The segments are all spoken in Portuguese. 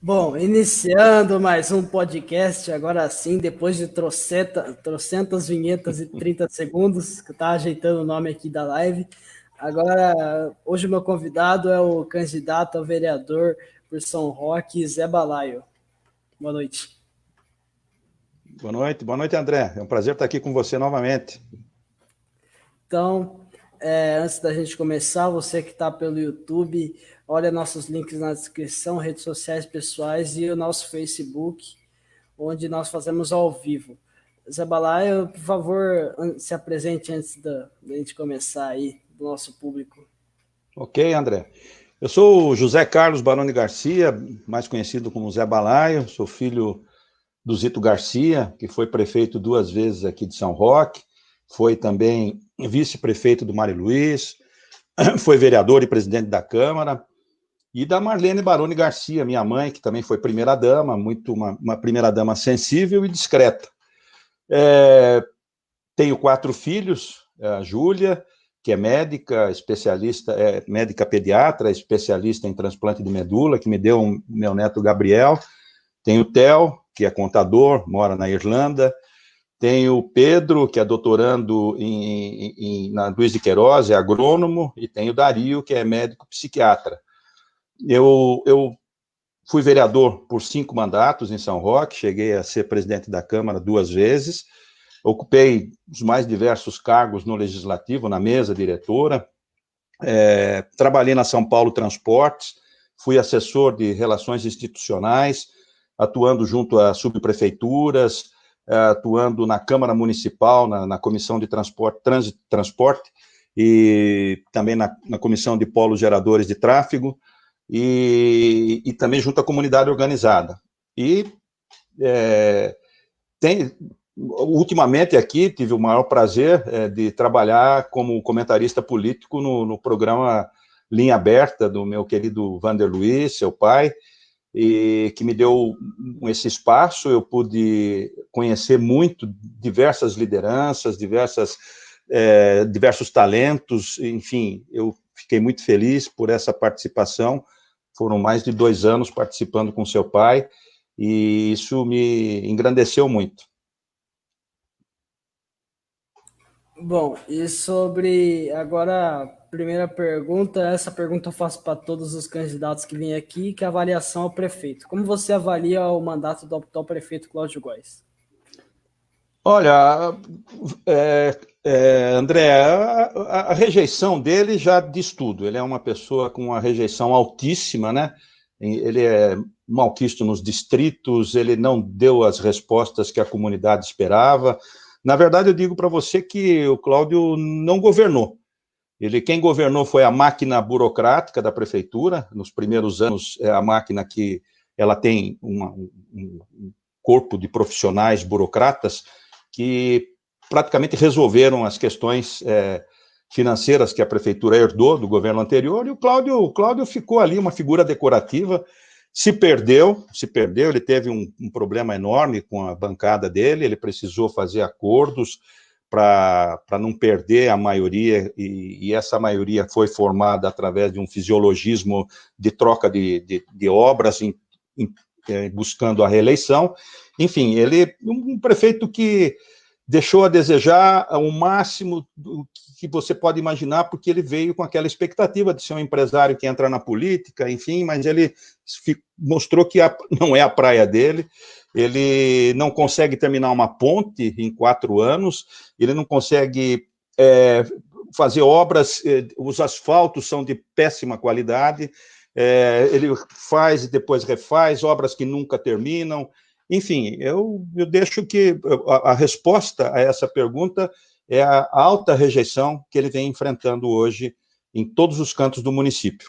Bom, iniciando mais um podcast, agora sim, depois de trocentas vinhetas e 30 segundos, que eu estava ajeitando o nome aqui da live. Agora, hoje o meu convidado é o candidato a vereador por São Roque, Zé Balaio. Boa noite. Boa noite, André. É um prazer estar aqui com você novamente. Então, antes da gente começar, você que está pelo YouTube, olha nossos links na descrição, redes sociais pessoais e o nosso Facebook, onde nós fazemos ao vivo. Zé Balaio, por favor, se apresente antes da gente começar aí, do nosso público. Ok, André. Eu sou o José Carlos Baroni Garcia, mais conhecido como Zé Balaio, sou filho do Zito Garcia, que foi prefeito 2 vezes aqui de São Roque, foi também vice-prefeito do Mário Luiz, foi vereador e presidente da Câmara, e da Marlene Baroni Garcia, minha mãe, que também foi primeira-dama, uma primeira-dama sensível e discreta. Tenho 4 filhos, a Júlia, que é médica, especialista, médica pediatra, especialista em transplante de medula, que me deu meu neto Gabriel. Tenho o Theo, que é contador, mora na Irlanda. Tenho o Pedro, que é doutorando na Luiz de Queiroz, é agrônomo. E tenho o Dario, que é médico psiquiatra. Eu fui vereador por 5 mandatos em São Roque, cheguei a ser presidente da Câmara 2 vezes, ocupei os mais diversos cargos no Legislativo, na mesa diretora, trabalhei na São Paulo Transportes, fui assessor de relações institucionais, atuando junto a subprefeituras, atuando na Câmara Municipal, na Comissão de Trânsito e Transporte, e também na Comissão de Polos Geradores de Tráfego, e também junto à comunidade organizada. E ultimamente aqui tive o maior prazer de trabalhar como comentarista político no programa Linha Aberta do meu querido Vander Luiz, seu pai, e que me deu esse espaço. Eu pude conhecer muito diversas lideranças, diversos talentos, enfim, eu fiquei muito feliz por essa participação. Foram mais de 2 anos participando com seu pai, e isso me engrandeceu muito. Bom, e sobre agora a primeira pergunta, essa pergunta eu faço para todos os candidatos que vêm aqui, que é a avaliação ao prefeito. Como você avalia o mandato do atual prefeito Cláudio Góes? Olha, André, a rejeição dele já diz tudo. Ele é uma pessoa com uma rejeição altíssima, né? Ele é malquisto nos distritos, ele não deu as respostas que a comunidade esperava. Na verdade, eu digo para você que o Cláudio não governou. Quem governou foi a máquina burocrática da prefeitura. Nos primeiros anos, é a máquina que ela tem um corpo de profissionais burocratas que praticamente resolveram as questões financeiras que a prefeitura herdou do governo anterior, e o Cláudio ficou ali uma figura decorativa, se perdeu, ele teve um problema enorme com a bancada dele, ele precisou fazer acordos para não perder a maioria, e essa maioria foi formada através de um fisiologismo de troca de obras, buscando a reeleição. Enfim, ele um prefeito que deixou a desejar o máximo do que você pode imaginar, porque ele veio com aquela expectativa de ser um empresário que entra na política, enfim, mas ele mostrou que não é a praia dele. Ele não consegue terminar uma ponte em 4 anos, ele não consegue fazer obras, os asfaltos são de péssima qualidade, ele faz e depois refaz, obras que nunca terminam. Enfim, eu deixo que a resposta a essa pergunta é a alta rejeição que ele vem enfrentando hoje em todos os cantos do município.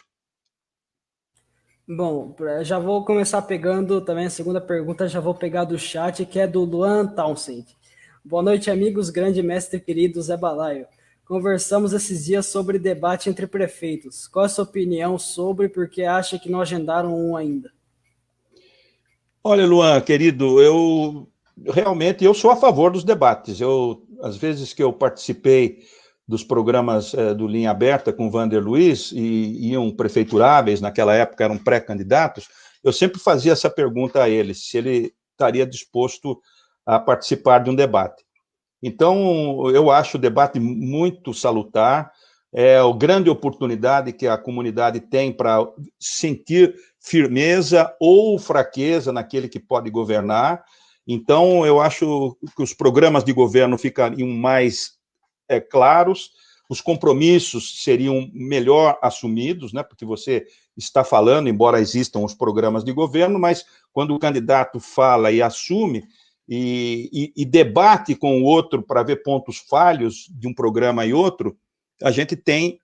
Bom, já vou começar pegando também a segunda pergunta, já vou pegar do chat, que é do Luan Townsend. Boa noite, amigos, grande mestre querido Zé Balaio. Conversamos esses dias sobre debate entre prefeitos. Qual é a sua opinião sobre, porque acha que não agendaram um ainda? Olha, Luan, querido, eu realmente sou a favor dos debates. Às vezes que eu participei dos programas do Linha Aberta com o Vander Luiz, e iam prefeituráveis, naquela época eram pré-candidatos, eu sempre fazia essa pergunta a ele, se ele estaria disposto a participar de um debate. Então, eu acho o debate muito salutar, é a grande oportunidade que a comunidade tem para sentir firmeza ou fraqueza naquele que pode governar. Então, eu acho que os programas de governo ficariam mais claros, os compromissos seriam melhor assumidos, né, porque você está falando, embora existam os programas de governo, mas quando o candidato fala e assume, e debate com o outro para ver pontos falhos de um programa e outro, a gente tem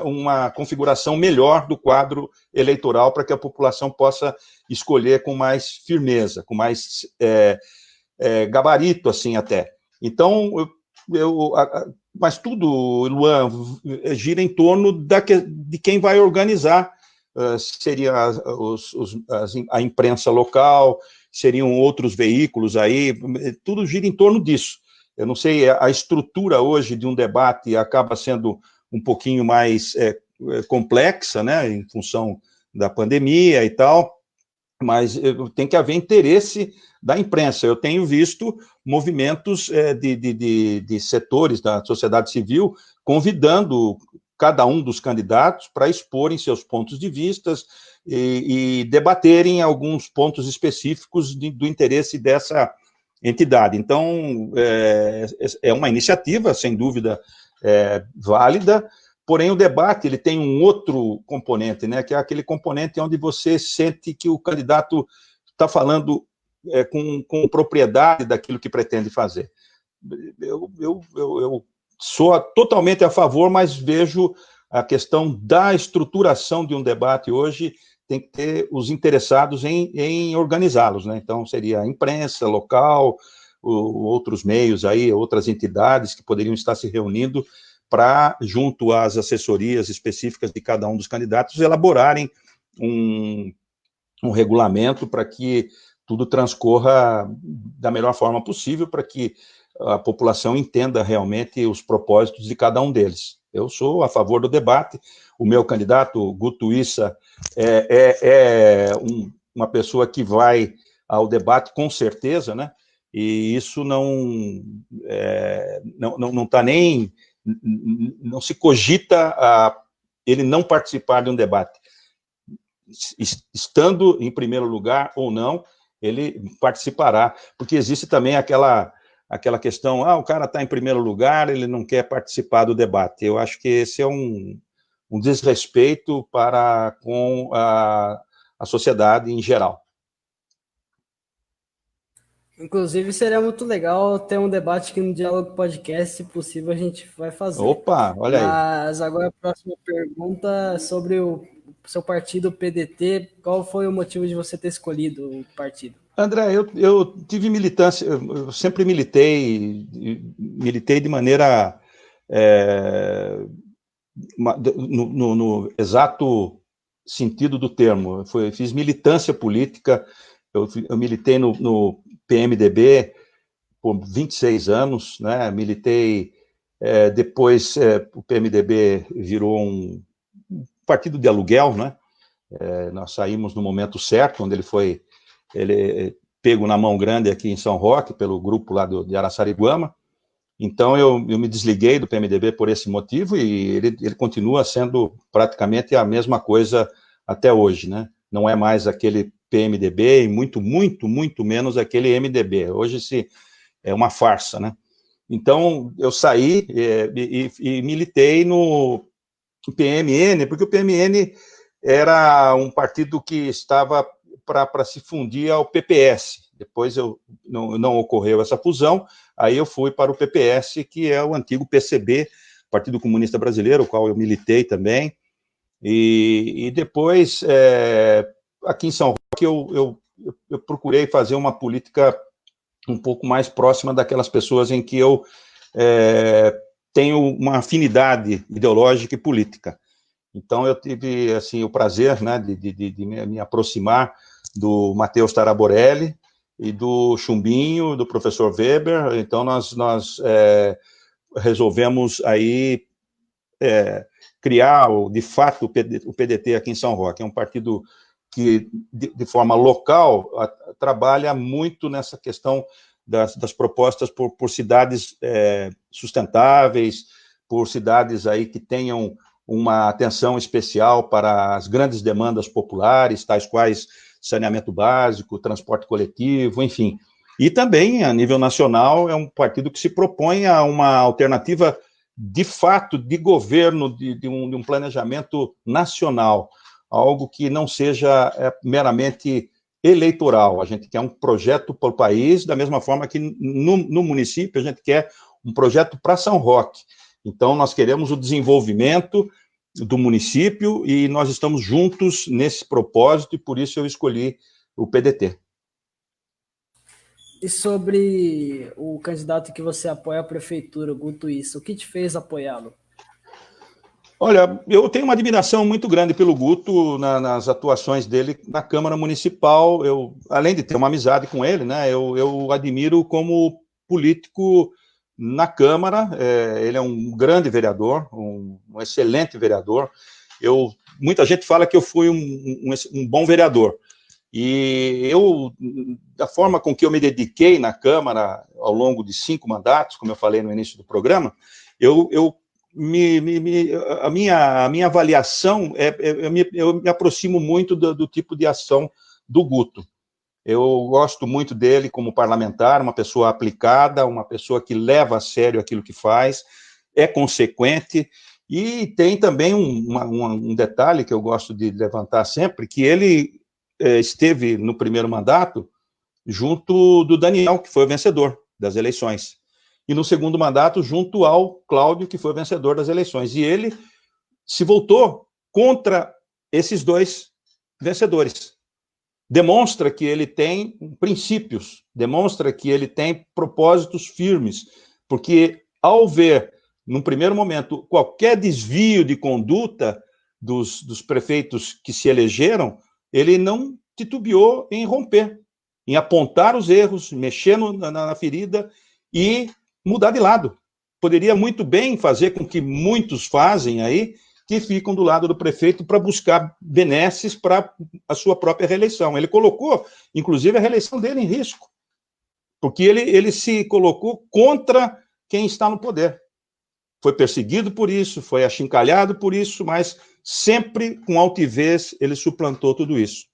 uma configuração melhor do quadro eleitoral para que a população possa escolher com mais firmeza, com mais gabarito, assim, até. Então, mas tudo, Luan, gira em torno de quem vai organizar, seria a imprensa local, seriam outros veículos aí, tudo gira em torno disso. Eu não sei, a estrutura hoje de um debate acaba sendo um pouquinho mais complexa, né, em função da pandemia e tal, mas tem que haver interesse da imprensa. Eu tenho visto movimentos de setores da sociedade civil convidando cada um dos candidatos para exporem seus pontos de vista e debaterem alguns pontos específicos do interesse dessa entidade. Então, é uma iniciativa, sem dúvida, válida, porém o debate ele tem um outro componente, né, que é aquele componente onde você sente que o candidato está falando com propriedade daquilo que pretende fazer. Eu sou totalmente a favor, mas vejo a questão da estruturação de um debate hoje, tem que ter os interessados em organizá-los, né? Então, seria a imprensa local, outros meios aí, outras entidades que poderiam estar se reunindo para, junto às assessorias específicas de cada um dos candidatos, elaborarem um regulamento para que tudo transcorra da melhor forma possível, para que a população entenda realmente os propósitos de cada um deles. Eu sou a favor do debate, o meu candidato, Guto Issa, uma pessoa que vai ao debate com certeza, né? E isso não está nem, não se cogita ele não participar de um debate. Estando em primeiro lugar ou não, ele participará, porque existe também aquela questão, o cara está em primeiro lugar, ele não quer participar do debate. Eu acho que esse é um desrespeito com a sociedade em geral. Inclusive, seria muito legal ter um debate aqui no Diálogo Podcast, se possível, a gente vai fazer. Opa, olha aí. Mas agora a próxima pergunta sobre o seu partido, o PDT. Qual foi o motivo de você ter escolhido o partido? André, eu tive militância, eu sempre militei de maneira no exato sentido do termo. Fiz militância política, eu militei no PMDB por 26 anos, né? Militei, depois o PMDB virou um partido de aluguel, né? Nós saímos no momento certo, onde ele pego na mão grande aqui em São Roque, pelo grupo lá de Araçariguama. Então, eu me desliguei do PMDB por esse motivo e ele continua sendo praticamente a mesma coisa até hoje, né? Não é mais aquele PMDB e muito, muito, muito menos aquele MDB. Hoje é uma farsa, né? Então, eu saí e militei no PMN, porque o PMN era um partido que estava para se fundir ao PPS. Depois não ocorreu essa fusão, aí eu fui para o PPS, que é o antigo PCB, Partido Comunista Brasileiro, o qual eu militei também, e depois, aqui em São Roque, eu procurei fazer uma política um pouco mais próxima daquelas pessoas em que eu tenho uma afinidade ideológica e política. Então, eu tive assim, o prazer, né, de me aproximar do Matheus Taraborelli e do Chumbinho, do professor Weber. Então, nós resolvemos aí criar, de fato, o PDT aqui em São Roque. É um partido que, de forma local, trabalha muito nessa questão das propostas por cidades sustentáveis, por cidades aí que tenham uma atenção especial para as grandes demandas populares, tais quais saneamento básico, transporte coletivo, enfim. E também, a nível nacional, é um partido que se propõe a uma alternativa, de fato, de governo, de um planejamento nacional, algo que não seja meramente eleitoral. A gente quer um projeto para o país, da mesma forma que no município a gente quer um projeto para São Roque. Então, nós queremos o desenvolvimento do município e nós estamos juntos nesse propósito e por isso eu escolhi o PDT. E sobre o candidato que você apoia à prefeitura, Guto Issa, o que te fez apoiá-lo? Olha, eu tenho uma admiração muito grande pelo Guto nas atuações dele na Câmara Municipal. Eu, além de ter uma amizade com ele, né, eu admiro como político na Câmara. Ele é um grande vereador, um excelente vereador. Muita gente fala que eu fui um bom vereador. E da forma com que eu me dediquei na Câmara ao longo de 5 mandatos, como eu falei no início do programa, a minha avaliação eu me aproximo muito do tipo de ação do Guto. Eu gosto muito dele como parlamentar, uma pessoa aplicada, uma pessoa que leva a sério aquilo que faz, é consequente, e tem também um detalhe que eu gosto de levantar sempre, que ele esteve no primeiro mandato junto do Daniel, que foi o vencedor das eleições, e no segundo mandato junto ao Cláudio, que foi o vencedor das eleições, e ele se voltou contra esses dois vencedores. Demonstra que ele tem princípios, demonstra que ele tem propósitos firmes, porque ao ver, num primeiro momento, qualquer desvio de conduta dos prefeitos que se elegeram, ele não titubeou em romper, em apontar os erros, mexer na ferida e mudar de lado. Poderia muito bem fazer com que muitos fazem aí, que ficam do lado do prefeito para buscar benesses para a sua própria reeleição. Ele colocou, inclusive, a reeleição dele em risco, porque ele se colocou contra quem está no poder. Foi perseguido por isso, foi achincalhado por isso, mas sempre com altivez ele suplantou tudo isso.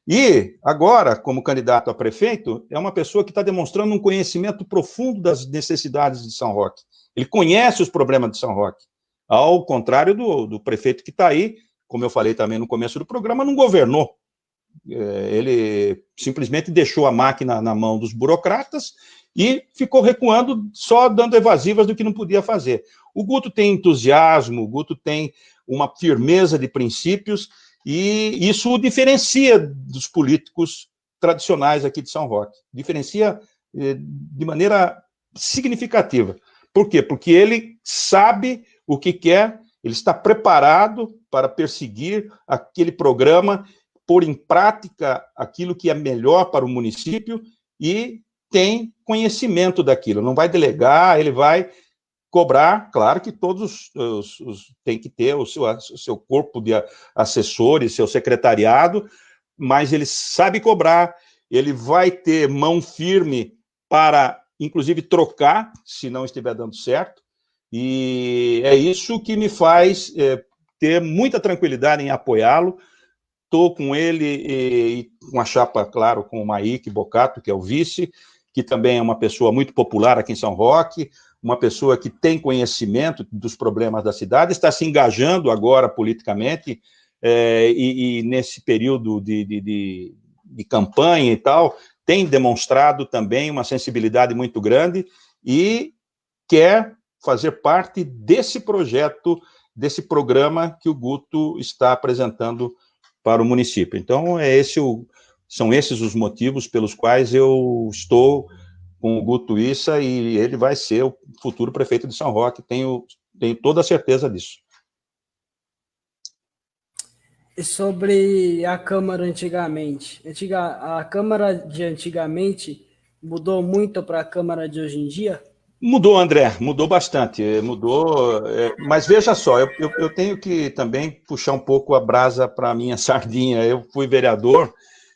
E agora, como candidato a prefeito, é uma pessoa que está demonstrando um conhecimento profundo das necessidades de São Roque. Ele conhece os problemas de São Roque, ao contrário do prefeito que está aí, como eu falei também no começo do programa, não governou. Ele simplesmente deixou a máquina na mão dos burocratas e ficou recuando, só dando evasivas do que não podia fazer. O Guto tem entusiasmo, o Guto tem uma firmeza de princípios, e isso o diferencia dos políticos tradicionais aqui de São Roque. Diferencia de maneira significativa. Por quê? Porque ele sabe o que quer, ele está preparado para perseguir aquele programa, pôr em prática aquilo que é melhor para o município e tem conhecimento daquilo. Não vai delegar, ele vai cobrar, claro que todos tem que ter o seu corpo de assessores, seu secretariado, mas ele sabe cobrar, ele vai ter mão firme para, inclusive, trocar, se não estiver dando certo, e é isso que me faz ter muita tranquilidade em apoiá-lo. Estou com ele e com a chapa, claro, com o Maíque Bocato, que é o vice, que também é uma pessoa muito popular aqui em São Roque, uma pessoa que tem conhecimento dos problemas da cidade, está se engajando agora politicamente, e nesse período de campanha e tal, tem demonstrado também uma sensibilidade muito grande e quer fazer parte desse projeto, desse programa que o Guto está apresentando para o município. Então, são esses os motivos pelos quais eu estou com o Guto Issa, e ele vai ser o futuro prefeito de São Roque, tenho toda a certeza disso. E sobre a Câmara antigamente? A Câmara de antigamente mudou muito para a Câmara de hoje em dia? Mudou, André, mudou bastante, mudou, mas veja só, eu tenho que também puxar um pouco a brasa para a minha sardinha. Eu fui vereador,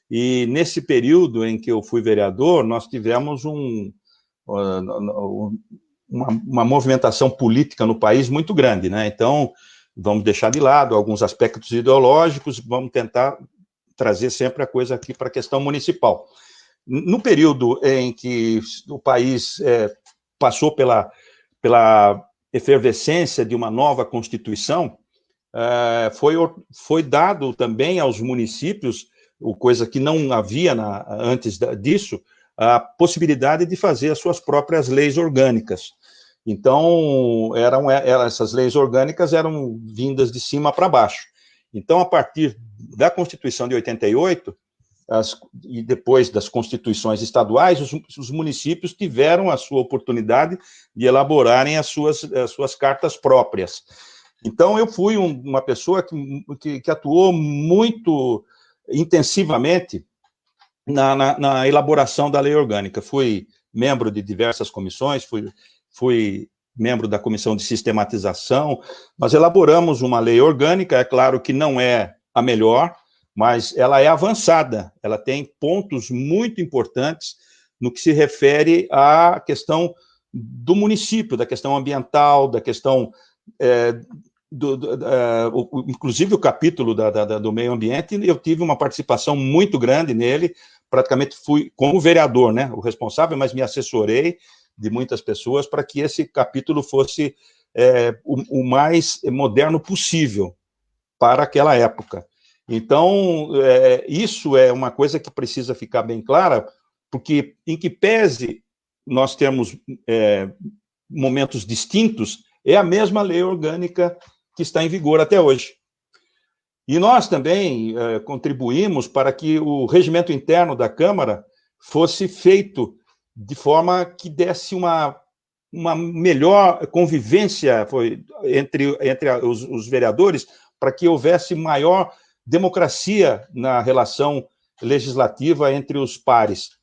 e nesse período em que eu fui vereador, nós tivemos uma movimentação política no país muito grande, né? Então, vamos deixar de lado alguns aspectos ideológicos, vamos tentar trazer sempre a coisa aqui para a questão municipal. No período em que o país passou pela efervescência de uma nova Constituição, foi dado também aos municípios, coisa que não havia antes disso, a possibilidade de fazer as suas próprias leis orgânicas. Então, essas leis orgânicas eram vindas de cima para baixo. Então, a partir da Constituição de 88, e depois das constituições estaduais, os municípios tiveram a sua oportunidade de elaborarem as suas cartas próprias. Então, eu fui uma pessoa que atuou muito intensivamente na elaboração da lei orgânica. Fui membro de diversas comissões, fui membro da comissão de sistematização. Nós elaboramos uma lei orgânica, é claro que não é a melhor, mas ela é avançada, ela tem pontos muito importantes no que se refere à questão do município, da questão ambiental, da questão... inclusive o capítulo do meio ambiente, eu tive uma participação muito grande nele, praticamente fui como vereador, né, o responsável, mas me assessorei de muitas pessoas para que esse capítulo fosse o mais moderno possível para aquela época. Então, isso é uma coisa que precisa ficar bem clara, porque, em que pese nós temos momentos distintos, é a mesma lei orgânica que está em vigor até hoje. E nós também contribuímos para que o regimento interno da Câmara fosse feito de forma que desse uma melhor convivência entre os vereadores, para que houvesse maior democracia na relação legislativa entre os pares.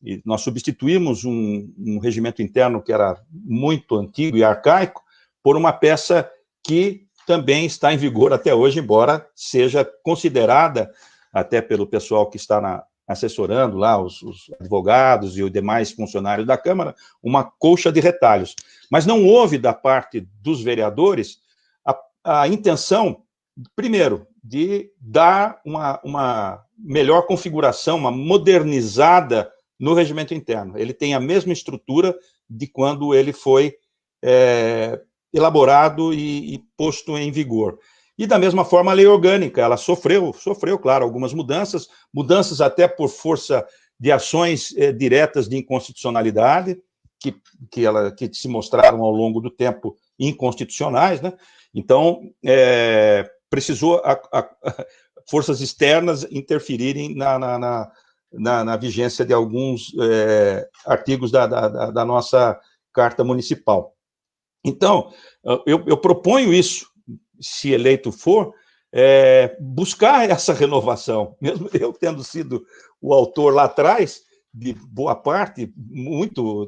E nós substituímos um regimento interno que era muito antigo e arcaico por uma peça que também está em vigor até hoje, embora seja considerada, até pelo pessoal que está assessorando lá, os advogados e os demais funcionários da Câmara, uma colcha de retalhos. Mas não houve, da parte dos vereadores, a intenção, primeiro, de dar uma melhor configuração, uma modernizada no regimento interno. Ele tem a mesma estrutura de quando ele foi elaborado e posto em vigor. E, da mesma forma, a lei orgânica, ela sofreu, claro, algumas mudanças até por força de ações diretas de inconstitucionalidade, que se mostraram ao longo do tempo inconstitucionais, né? Então, precisou forças externas interferirem na vigência de alguns artigos da nossa Carta Municipal. Então, eu proponho isso, se eleito for, buscar essa renovação, mesmo eu tendo sido o autor lá atrás, de boa parte, muito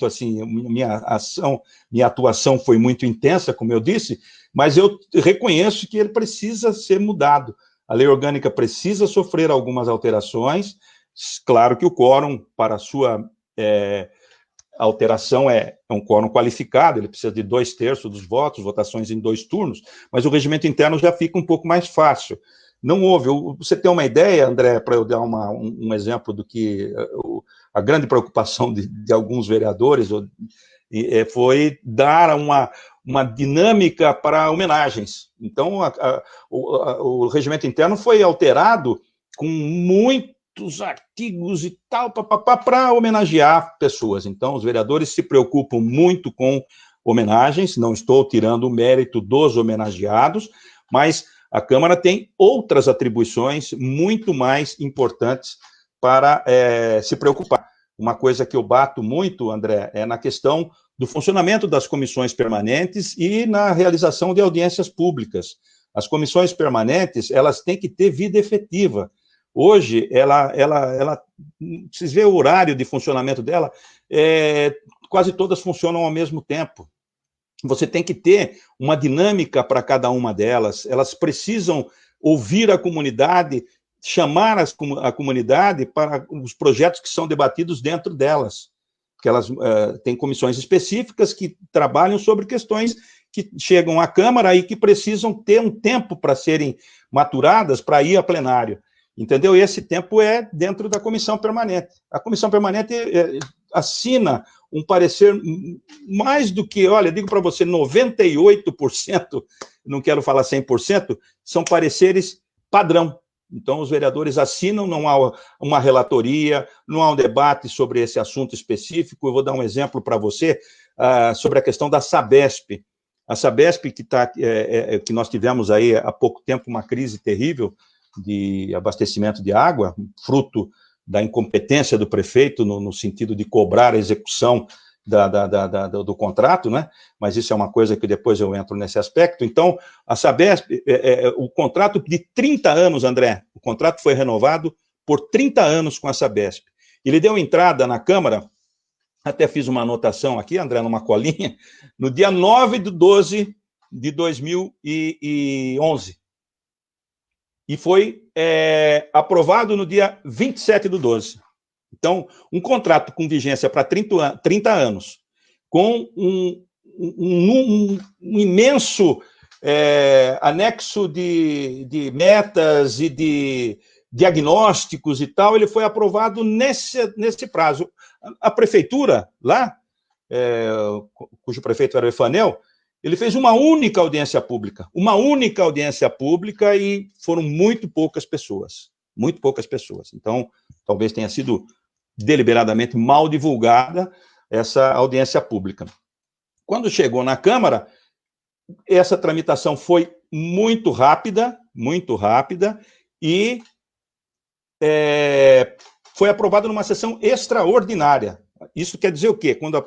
assim, minha atuação foi muito intensa, como eu disse, mas eu reconheço que ele precisa ser mudado. A lei orgânica precisa sofrer algumas alterações, claro que o quórum para a sua alteração é um quórum qualificado, ele precisa de 2/3 dos votos, votações em 2 turnos, mas o regimento interno já fica um pouco mais fácil. Não houve, você tem uma ideia, André, para eu dar um exemplo do que a grande preocupação de alguns vereadores foi dar uma dinâmica para homenagens. Então, o regimento interno foi alterado com muitos artigos e tal, para homenagear pessoas. Então, os vereadores se preocupam muito com homenagens, não estou tirando o mérito dos homenageados, mas a Câmara tem outras atribuições muito mais importantes para se preocupar. Uma coisa que eu bato muito, André, é na questão do funcionamento das comissões permanentes e na realização de audiências públicas. As comissões permanentes, elas têm que ter vida efetiva. Hoje, vocês veem o horário de funcionamento dela, quase todas funcionam ao mesmo tempo. Você tem que ter uma dinâmica para cada uma delas, elas precisam ouvir a comunidade, chamar a comunidade para os projetos que são debatidos dentro delas, porque elas têm comissões específicas que trabalham sobre questões que chegam à Câmara e que precisam ter um tempo para serem maturadas para ir a plenário, entendeu? E esse tempo é dentro da comissão permanente. A comissão permanente assina um parecer mais do que, olha, digo para você, 98%, não quero falar 100%, são pareceres padrão. Então, os vereadores assinam, não há uma relatoria, não há um debate sobre esse assunto específico. Eu vou dar um exemplo para você sobre a questão da Sabesp. A Sabesp, que nós tivemos aí há pouco tempo uma crise terrível de abastecimento de água, fruto da incompetência do prefeito no sentido de cobrar a execução do contrato, né? Mas isso é uma coisa que depois eu entro nesse aspecto. Então, a Sabesp, o contrato de 30 anos, André, o contrato foi renovado por 30 anos com a Sabesp. Ele deu entrada na Câmara, até fiz uma anotação aqui, André, numa colinha, no dia 9/12 de 2011. E foi aprovado no dia 27/12. Então, um contrato com vigência para 30 anos, com um imenso anexo de metas e de diagnósticos e tal, ele foi aprovado nesse prazo. A prefeitura, lá, cujo prefeito era o Efanel, ele fez uma única audiência pública, e foram muito poucas pessoas. Então, talvez tenha sido deliberadamente mal divulgada essa audiência pública. Quando chegou na Câmara, essa tramitação foi muito rápida, e foi aprovada numa sessão extraordinária. Isso quer dizer o quê? Quando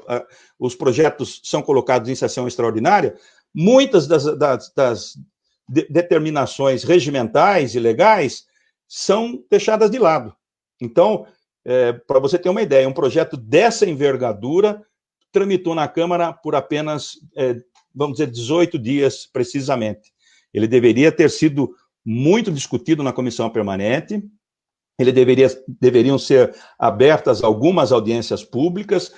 os projetos são colocados em sessão extraordinária, muitas das determinações regimentais e legais são deixadas de lado. Então, para você ter uma ideia, um projeto dessa envergadura tramitou na Câmara por apenas, vamos dizer, 18 dias, precisamente. Ele deveria ter sido muito discutido na comissão permanente, deveriam ser abertas algumas audiências públicas,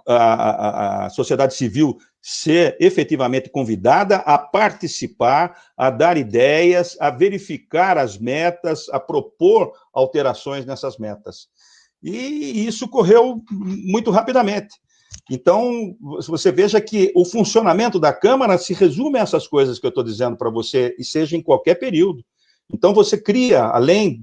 a sociedade civil ser efetivamente convidada a participar, a dar ideias, a verificar as metas, a propor alterações nessas metas. E isso correu muito rapidamente. Então, você veja que o funcionamento da Câmara se resume a essas coisas que eu estou dizendo para você, e seja em qualquer período. Então, você cria, além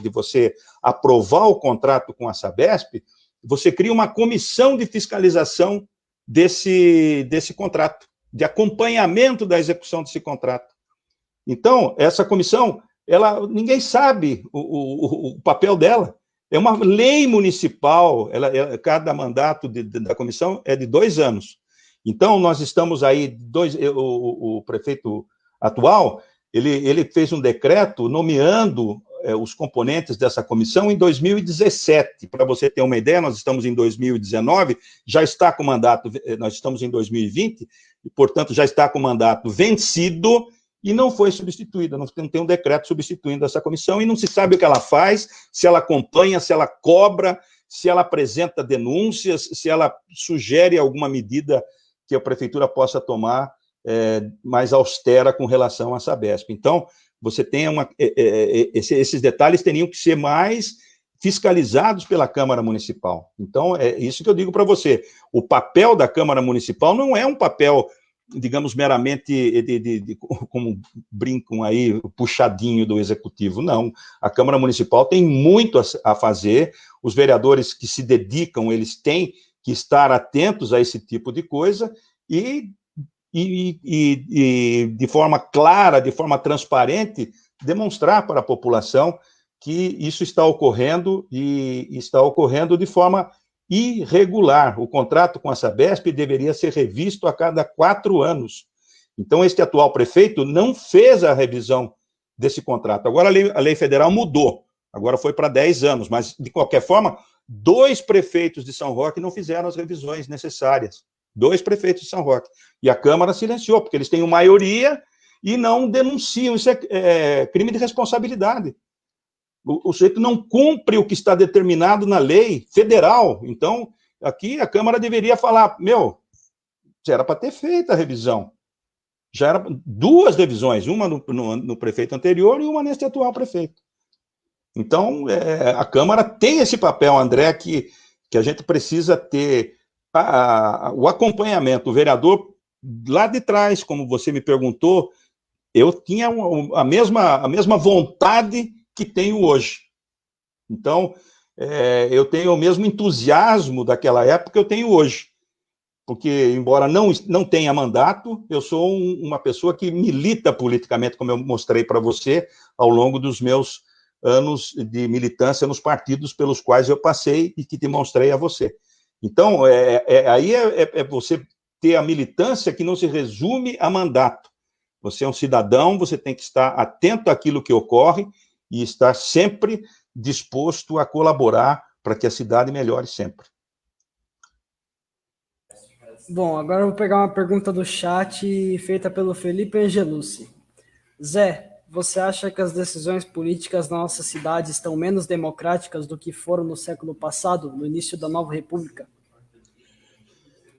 de você aprovar o contrato com a Sabesp, você cria uma comissão de fiscalização desse contrato, de acompanhamento da execução desse contrato. Então, essa comissão, ninguém sabe o papel dela. É uma lei municipal, cada mandato da comissão é de 2 anos. Então, nós estamos aí, o prefeito atual, ele fez um decreto nomeando os componentes dessa comissão em 2017. Para você ter uma ideia, nós estamos em 2019, já está com o mandato, nós estamos em 2020, e, portanto, já está com o mandato vencido, e não foi substituída, não tem um decreto substituindo essa comissão, e não se sabe o que ela faz, se ela acompanha, se ela cobra, se ela apresenta denúncias, se ela sugere alguma medida que a prefeitura possa tomar mais austera com relação à Sabesp. Então, você tem esses detalhes teriam que ser mais fiscalizados pela Câmara Municipal. Então, é isso que eu digo para você. O papel da Câmara Municipal não é um papel, digamos, meramente, como brincam aí, puxadinho do Executivo. Não. A Câmara Municipal tem muito a fazer, os vereadores que se dedicam, eles têm que estar atentos a esse tipo de coisa e de forma clara, de forma transparente, demonstrar para a população que isso está ocorrendo e está ocorrendo de forma irregular. O contrato com a Sabesp deveria ser revisto a cada 4 anos. Então, este atual prefeito não fez a revisão desse contrato. Agora, a lei federal mudou, agora foi para 10 anos, mas, de qualquer forma, 2 prefeitos de São Roque não fizeram as revisões necessárias. 2 prefeitos de São Roque. E a Câmara silenciou, porque eles têm maioria e não denunciam. Isso é crime de responsabilidade. O sujeito não cumpre o que está determinado na lei federal. Então, aqui a Câmara deveria falar, era para ter feito a revisão. Já era 2 revisões, uma no prefeito anterior e uma neste atual prefeito. Então, a Câmara tem esse papel, André, que a gente precisa ter o acompanhamento. O vereador, lá de trás, como você me perguntou, eu tinha a mesma vontade que tenho hoje. Então, eu tenho o mesmo entusiasmo daquela época que eu tenho hoje. Porque, embora não tenha mandato, eu sou uma pessoa que milita politicamente, como eu mostrei para você, ao longo dos meus anos de militância nos partidos pelos quais eu passei e que demonstrei a você. Então, aí é você ter a militância que não se resume a mandato. Você é um cidadão, você tem que estar atento àquilo que ocorre e estar sempre disposto a colaborar para que a cidade melhore sempre. Bom, agora eu vou pegar uma pergunta do chat feita pelo Felipe Angelucci. Zé, você acha que as decisões políticas na nossa cidade estão menos democráticas do que foram no século passado, no início da nova república?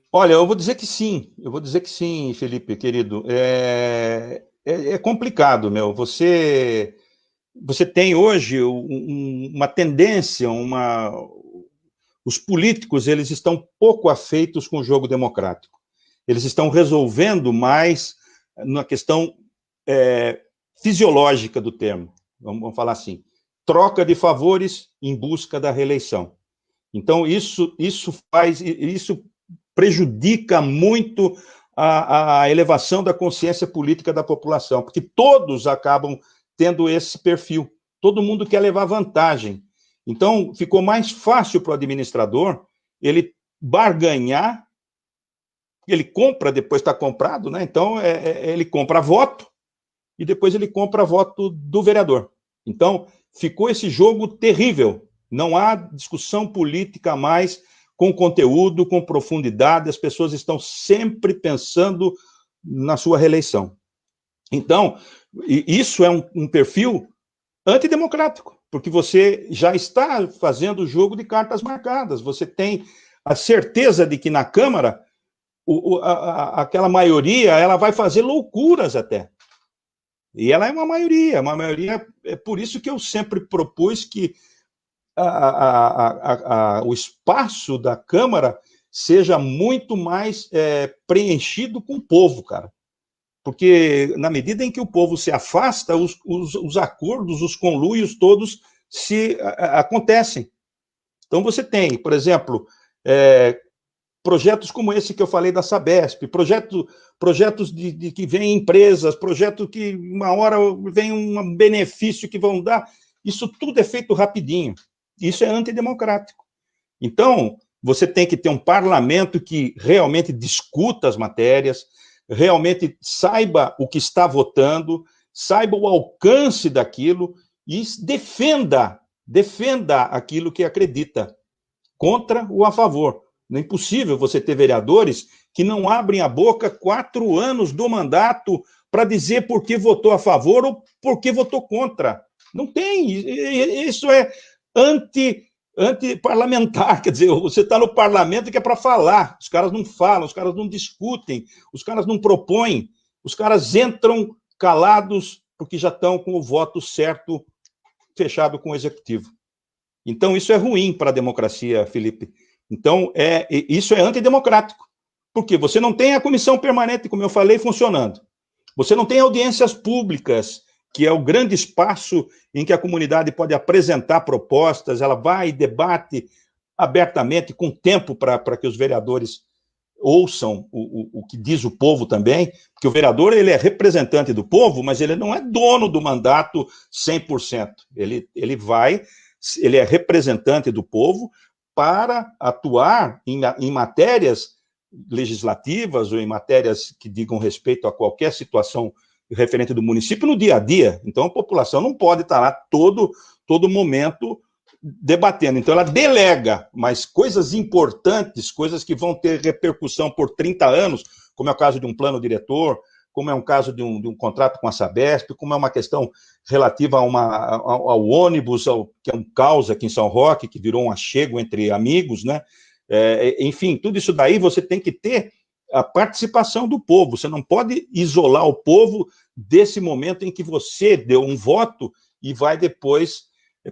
Olha, eu vou dizer que sim, Felipe, querido. É complicado, Você tem hoje uma tendência, os políticos, eles estão pouco afeitos com o jogo democrático. Eles estão resolvendo mais na questão fisiológica do termo, vamos falar assim, troca de favores em busca da reeleição. Então, isso prejudica muito a elevação da consciência política da população, porque todos acabam tendo esse perfil, todo mundo quer levar vantagem. Então, ficou mais fácil para o administrador ele barganhar, ele compra, depois está comprado, né? Então, ele compra voto e depois ele compra voto do vereador. Então, ficou esse jogo terrível. Não há discussão política mais com conteúdo, com profundidade, as pessoas estão sempre pensando na sua reeleição. Então, isso é um perfil antidemocrático, porque você já está fazendo o jogo de cartas marcadas, você tem a certeza de que na Câmara, aquela maioria, ela vai fazer loucuras até. E ela é uma maioria, é por isso que eu sempre propus que o espaço da Câmara seja muito mais preenchido com o povo, cara. Porque, na medida em que o povo se afasta, os acordos, os conluios todos acontecem. Então, você tem, por exemplo, projetos como esse que eu falei da Sabesp, projetos de que vêm empresas, projetos que uma hora vem um benefício que vão dar, isso tudo é feito rapidinho. Isso é antidemocrático. Então, você tem que ter um parlamento que realmente discuta as matérias, realmente saiba o que está votando, saiba o alcance daquilo e defenda aquilo que acredita, contra ou a favor. Não é impossível você ter vereadores que não abrem a boca 4 anos do mandato para dizer por que votou a favor ou por que votou contra. Não tem. Isso é antiparlamentar, quer dizer, você está no parlamento que é para falar, os caras não falam, os caras não discutem, os caras não propõem, os caras entram calados porque já estão com o voto certo, fechado com o executivo. Então, isso é ruim para a democracia, Felipe. Então, isso é antidemocrático, porque você não tem a comissão permanente, como eu falei, funcionando. Você não tem audiências públicas, que é o grande espaço em que a comunidade pode apresentar propostas, ela vai e debate abertamente, com tempo para que os vereadores ouçam o que diz o povo também, porque o vereador ele é representante do povo, mas ele não é dono do mandato 100%. Ele é representante do povo para atuar em matérias legislativas ou em matérias que digam respeito a qualquer situação referente do município no dia a dia. Então, a população não pode estar lá todo momento debatendo. Então, ela delega, mas coisas importantes, coisas que vão ter repercussão por 30 anos, como é o caso de um plano diretor, como é um caso de um contrato com a Sabesp, como é uma questão relativa ao ônibus, que é um caos aqui em São Roque, que virou um achego entre amigos, né? Enfim, tudo isso daí você tem que ter a participação do povo, você não pode isolar o povo desse momento em que você deu um voto e vai depois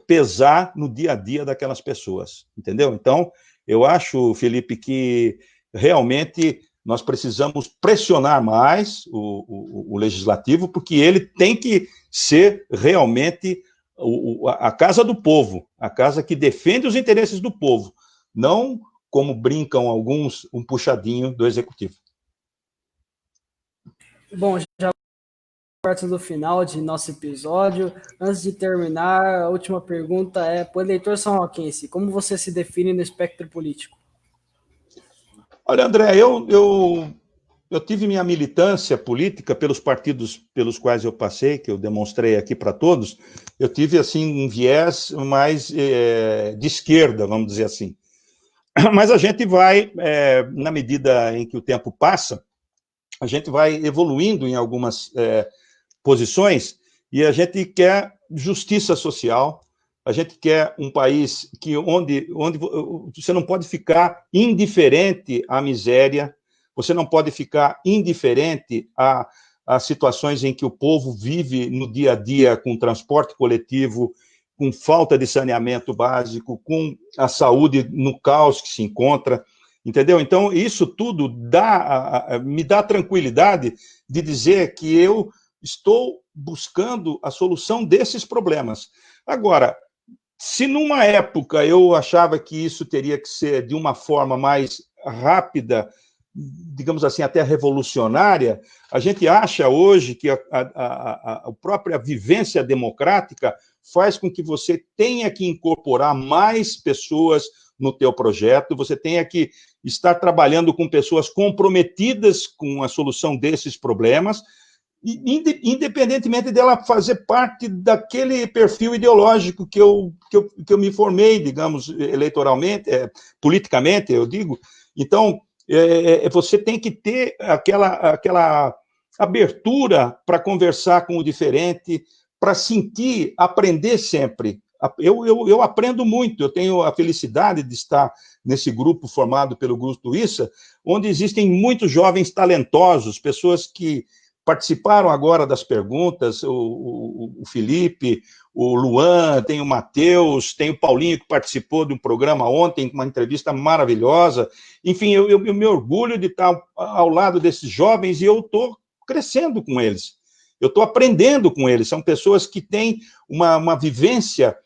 pesar no dia a dia daquelas pessoas, entendeu? Então, eu acho, Felipe, que realmente nós precisamos pressionar mais o legislativo, porque ele tem que ser realmente a casa do povo, a casa que defende os interesses do povo, não como brincam alguns, um puxadinho do executivo. Bom, já perto do final de nosso episódio. Antes de terminar, a última pergunta é: para o eleitor são-roquense, como você se define no espectro político? Olha, André, eu tive minha militância política pelos partidos pelos quais eu passei, que eu demonstrei aqui para todos. Eu tive, assim, um viés mais de esquerda, vamos dizer assim. Mas a gente vai, na medida em que o tempo passa, a gente vai evoluindo em algumas posições e a gente quer justiça social, a gente quer um país onde você não pode ficar indiferente à miséria, você não pode ficar indiferente a situações em que o povo vive no dia a dia com transporte coletivo, com falta de saneamento básico, com a saúde no caos que se encontra, entendeu? Então, isso tudo me dá tranquilidade de dizer que eu estou buscando a solução desses problemas. Agora, se numa época eu achava que isso teria que ser de uma forma mais rápida, digamos assim, até revolucionária, a gente acha hoje que a própria vivência democrática faz com que você tenha que incorporar mais pessoas no teu projeto, você tenha que estar trabalhando com pessoas comprometidas com a solução desses problemas, independentemente dela fazer parte daquele perfil ideológico que eu me formei, digamos, eleitoralmente, politicamente, eu digo. Então, você tem que ter aquela abertura para conversar com o diferente, para sentir, aprender sempre. Eu aprendo muito, eu tenho a felicidade de estar nesse grupo formado pelo Guto Issa, onde existem muitos jovens talentosos, pessoas que participaram agora das perguntas, o Felipe, o Luan, tem o Matheus, tem o Paulinho, que participou de um programa ontem, uma entrevista maravilhosa. Enfim, eu me orgulho de estar ao lado desses jovens e eu estou crescendo com eles. Eu estou aprendendo com eles. São pessoas que têm uma vivência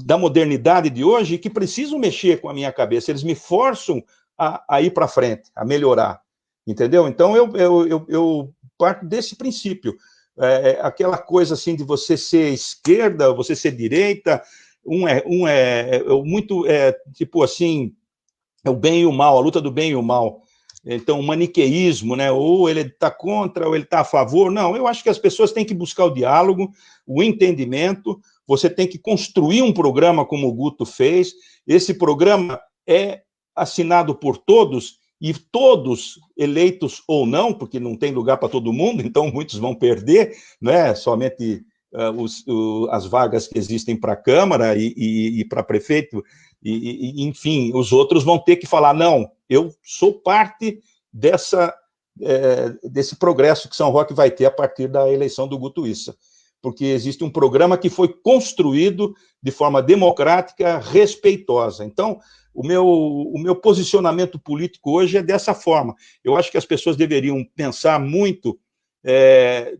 da modernidade de hoje e que precisam mexer com a minha cabeça. Eles me forçam a ir para frente, a melhorar. Entendeu? Então, eu parto desse princípio. Aquela coisa assim de você ser esquerda, você ser direita, muito, tipo assim, é o bem e o mal, a luta do bem e o mal. Então, o maniqueísmo, né? Ou ele está contra, ou ele está a favor. Não, eu acho que as pessoas têm que buscar o diálogo, o entendimento, você tem que construir um programa como o Guto fez. Esse programa é assinado por todos, e todos, eleitos ou não, porque não tem lugar para todo mundo, então muitos vão perder, né? Somente as vagas que existem para a Câmara e para prefeito, enfim, os outros vão ter que falar, não, eu sou parte desse progresso que São Roque vai ter a partir da eleição do Guto Issa, porque existe um programa que foi construído de forma democrática, respeitosa. Então, o meu posicionamento político hoje é dessa forma. Eu acho que as pessoas deveriam pensar muito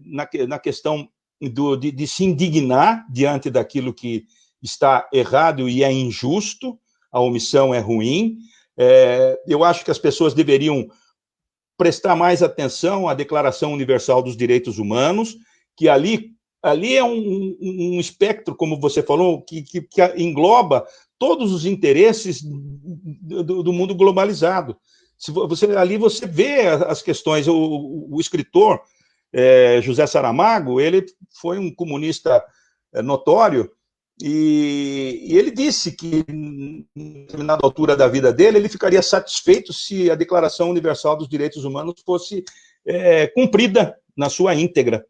na questão de se indignar diante daquilo que está errado e é injusto, a omissão é ruim. Eu acho que as pessoas deveriam prestar mais atenção à Declaração Universal dos Direitos Humanos, que ali é um espectro, como você falou, que engloba todos os interesses do mundo globalizado. Ali você vê as questões. O escritor José Saramago, ele foi um comunista notório, E ele disse que, em determinada altura da vida dele, ele ficaria satisfeito se a Declaração Universal dos Direitos Humanos fosse cumprida na sua íntegra.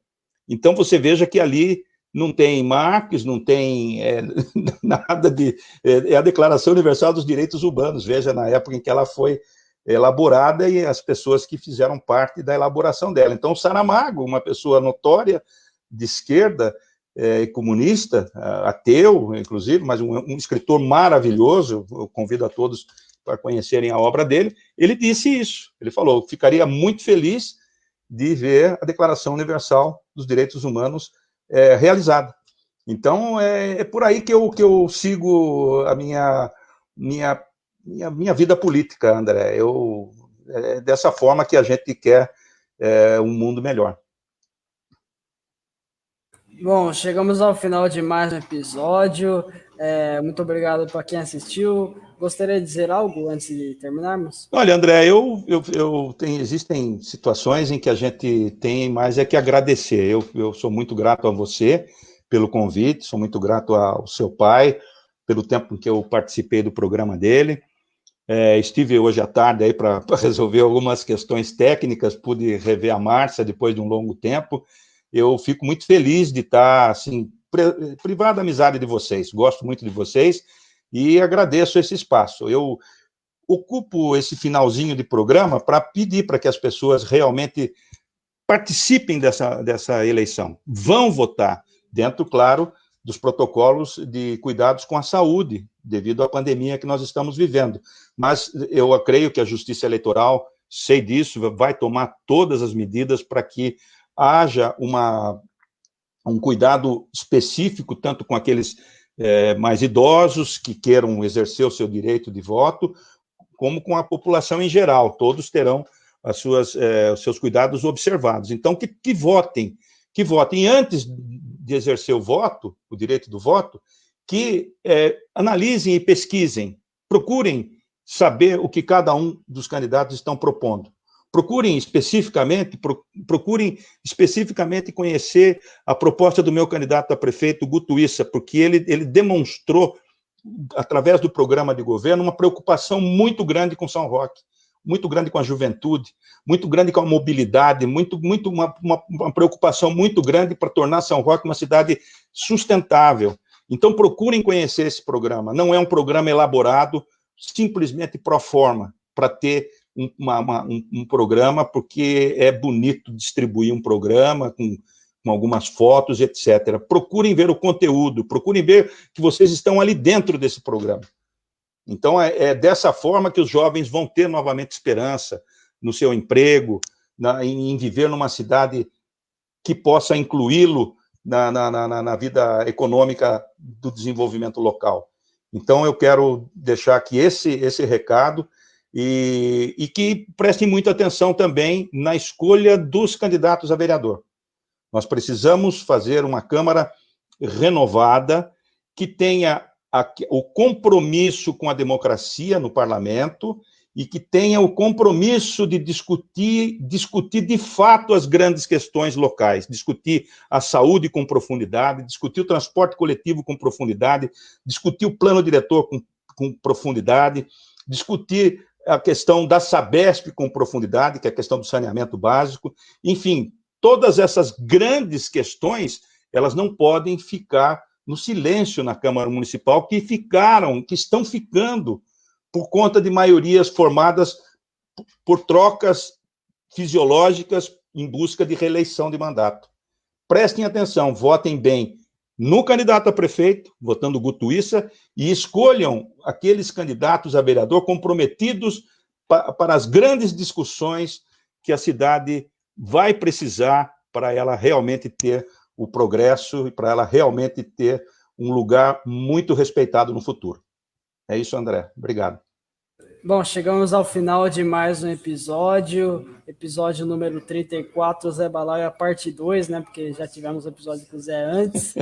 Então, você veja que ali não tem Marx, não tem nada de... É a Declaração Universal dos Direitos Humanos, veja, na época em que ela foi elaborada e as pessoas que fizeram parte da elaboração dela. Então, Saramago, uma pessoa notória de esquerda, comunista, ateu, inclusive, mas um escritor maravilhoso, eu convido a todos para conhecerem a obra dele, ele disse isso, ele falou, ficaria muito feliz de ver a Declaração Universal dos Direitos Humanos realizada. Então, é por aí que eu sigo a minha vida política, André. É dessa forma que a gente quer um mundo melhor. Bom, chegamos ao final de mais um episódio. Muito obrigado para quem assistiu. Gostaria de dizer algo antes de terminarmos? Olha, André, existem situações em que a gente tem mais que agradecer. Eu sou muito grato a você pelo convite, sou muito grato ao seu pai pelo tempo em que eu participei do programa dele. Estive hoje à tarde aí para resolver algumas questões técnicas, pude rever a Márcia depois de um longo tempo. Eu fico muito feliz de estar, assim, privado da amizade de vocês. Gosto muito de vocês e agradeço esse espaço. Eu ocupo esse finalzinho de programa para pedir para que as pessoas realmente participem dessa eleição. Vão votar, dentro, claro, dos protocolos de cuidados com a saúde, devido à pandemia que nós estamos vivendo. Mas eu creio que a Justiça Eleitoral, sei disso, vai tomar todas as medidas para que haja um cuidado específico, tanto com aqueles mais idosos que queiram exercer o seu direito de voto, como com a população em geral. Todos terão os seus cuidados observados. Então, que votem. E antes de exercer o voto, o direito do voto, que analisem e pesquisem, procurem saber o que cada um dos candidatos estão propondo. Procurem especificamente conhecer a proposta do meu candidato a prefeito, Guto Issa, porque ele demonstrou, através do programa de governo, uma preocupação muito grande com São Roque, muito grande com a juventude, muito grande com a mobilidade, uma preocupação muito grande para tornar São Roque uma cidade sustentável. Então, procurem conhecer esse programa. Não é um programa elaborado simplesmente pro forma, para ter um programa, porque é bonito distribuir um programa com algumas fotos, etc. Procurem ver o conteúdo, procurem ver que vocês estão ali dentro desse programa. Então, é dessa forma que os jovens vão ter novamente esperança no seu emprego, em viver numa cidade que possa incluí-lo na vida econômica do desenvolvimento local. Então, eu quero deixar aqui esse recado e que prestem muita atenção também na escolha dos candidatos a vereador. Nós precisamos fazer uma Câmara renovada que tenha o compromisso com a democracia no parlamento e que tenha o compromisso de discutir de fato as grandes questões locais, discutir a saúde com profundidade, discutir o transporte coletivo com profundidade, discutir o plano diretor com profundidade, discutir a questão da Sabesp com profundidade, que é a questão do saneamento básico, enfim, todas essas grandes questões, elas não podem ficar no silêncio na Câmara Municipal, que estão ficando por conta de maiorias formadas por trocas fisiológicas em busca de reeleição de mandato. Prestem atenção, votem bem no candidato a prefeito, votando Guto Issa, e escolham aqueles candidatos a vereador comprometidos para as grandes discussões que a cidade vai precisar para ela realmente ter o progresso e para ela realmente ter um lugar muito respeitado no futuro. É isso, André. Obrigado. Bom, chegamos ao final de mais um episódio número 34, Zé Balaia, parte 2, né? Porque já tivemos o episódio com o Zé antes.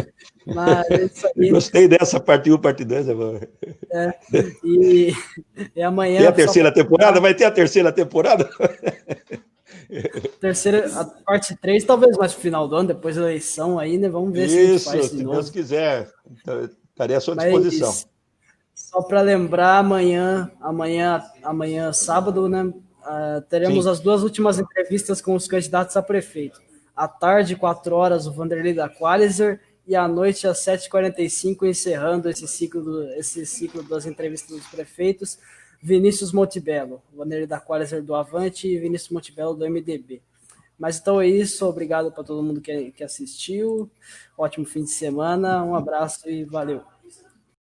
Mas é isso aí. Gostei dessa parte 1, parte 2. E amanhã... Tem a terceira temporada? Vai ter a terceira temporada? A parte 3, talvez mais no final do ano, depois da eleição aí, né? Vamos ver se a gente faz de se novo. Deus quiser. Estarei à sua disposição. Mas, só para lembrar, amanhã sábado, né, teremos Sim. as 2 últimas entrevistas com os candidatos a prefeito. À tarde, 4 horas, o Vanderlei da Qualizer, e à noite, às 7h45, encerrando esse ciclo das entrevistas dos prefeitos, Vinícius Montebello, Vanderlei da Qualizer do Avante e Vinícius Montebello do MDB. Mas então é isso, obrigado para todo mundo que assistiu, ótimo fim de semana, um abraço e valeu.